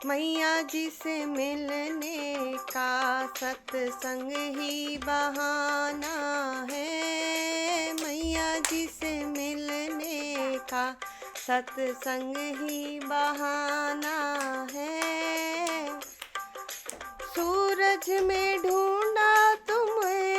मैया जी से मिलने का सत्संग ही बहाना है। मैया जी से मिलने का सत्संग ही बहाना है। सूरज में ढूंढा तुम्हें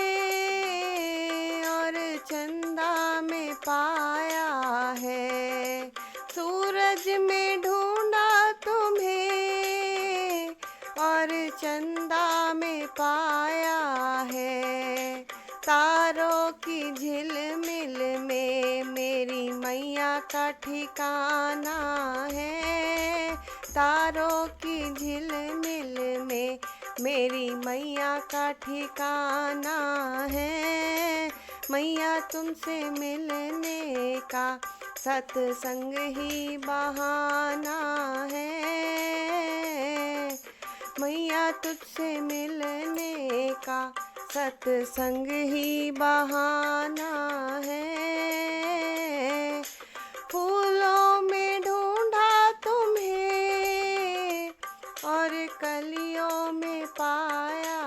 और चंदा में पाया है। सूरज में ढूंढा तुम्हें और चंदा में पाया है। तारों की झिलमिल में मेरी मैया का ठिकाना है। तारों की झिलमिल में मेरी मैया का ठिकाना है। मैया तुमसे मिलने का सत्संग ही बहाना है। मैया तुझसे मिलने का सत्संग ही बहाना है। फूलों में ढूंढा तुम्हें और कलियों में पाया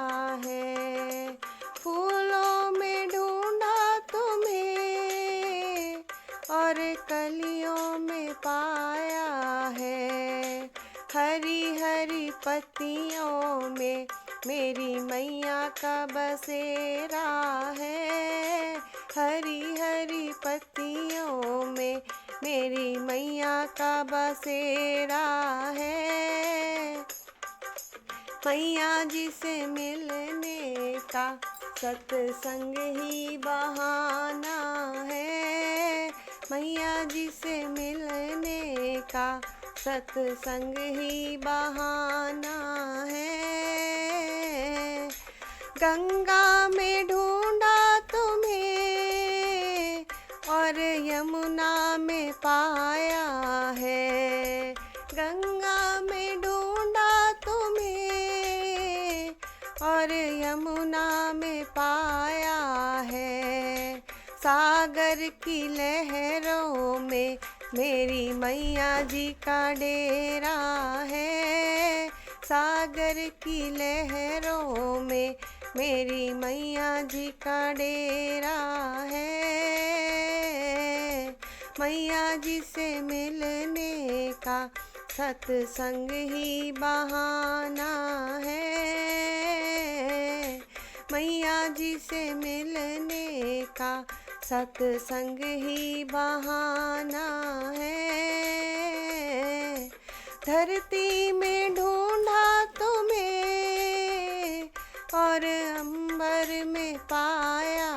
है। फूलों में ढूंढा तुम्हें और कलियों में पाया है। हरी हरी पत्तियों में मेरी मैया का बसेरा है। हरी हरी पत्तियों में मेरी मैया का बसेरा है। मैया जी से मिलने का सत्संग ही बहाना है। मैया जी से मिलने का सत्संग ही बहाना है। गंगा में ढूंढा तुम्हें और यमुना में पाया है। गंगा में ढूंढा तुम्हें और यमुना में पाया है। सागर की लहरों में मेरी मैया जी का डेरा है। सागर की लहरों में मेरी मैया जी का डेरा है। मैया जी से मिलने का सत्संग ही बहाना है। मैया जी से मिलने का सत्संग ही बहाना है। धरती में ढूंढा तुम्हें और अंबर में पाया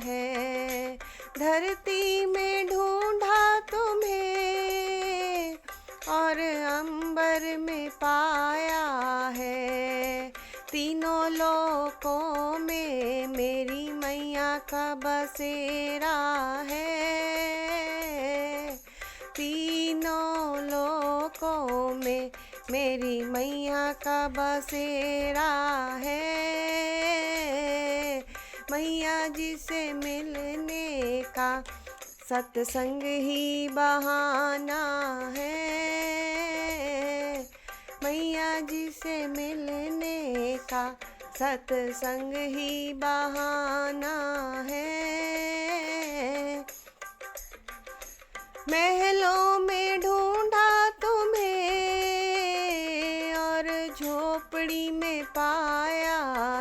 है। धरती में ढूंढा तुम्हें और अंबर में पाया है। तीनों लोकों में मेरी मैया का बसेरा है। तीनों लोकों में मेरी मैया का बसेरा है। मैया जी से मिलने का सत्संग ही बहाना है। मैया जी से मिलने का सत्संग ही बहाना है। महलों में ढूंढा तुम्हें और झोपड़ी में पाया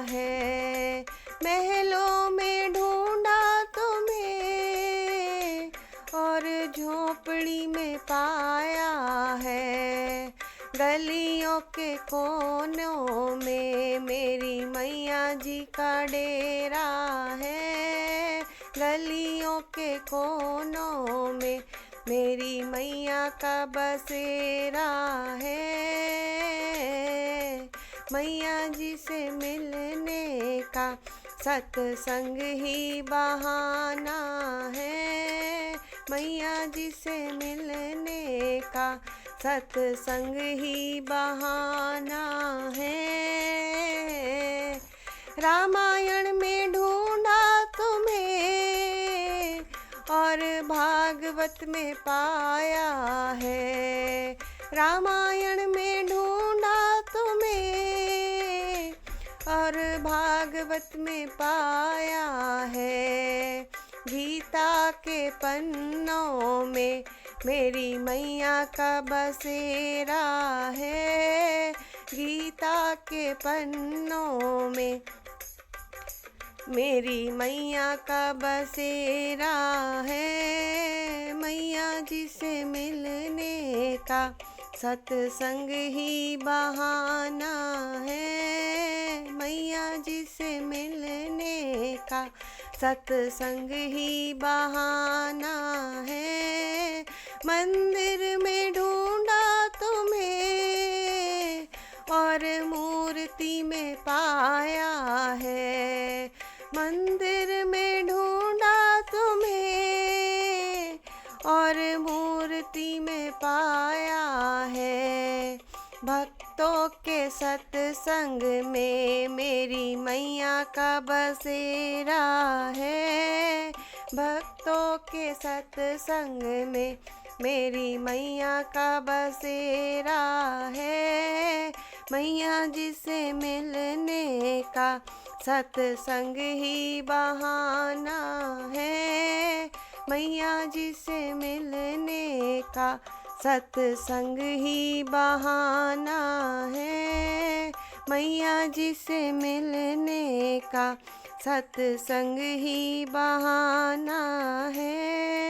है। महलों में ढूंढा तुम्हें और झोपड़ी में पाया है। गलियों के कोनों में मेरी मैया जी का डेरा है। गलियों के कोनों में मेरी मैया का बसेरा है। मैया जी से मिलने का सत्संग ही बहाना है। मैया जी से मिलने का सत्संग ही बहाना है। रामायण में ढूंढा तुम्हें और भागवत में पाया है। रामायण में ढूंढा भागवत में पाया है। गीता के पन्नों में मेरी मैया का बसेरा है। गीता के पन्नों में मेरी मैया का बसेरा है। मैया जी से मिलने का सत्संग ही बहाना है। मैया जी से मिलने का सत्संग ही बहाना है। मंदिर में ढूंढा तुम्हें और मूर्ति में पाया है। मंदिर में ढूंढा तुम्हें और मूर्ति में पाया है। भक्तों के सत्संग में मेरी मैया का बसेरा है। भक्तों के सत्संग में मेरी मैया का बसेरा है। मैया जी से मिलने का सत्संग ही बहाना है। मैया जी से मिलने का सत्संग ही बहाना है। मैया जी से मिलने का सत्संग ही बहाना है।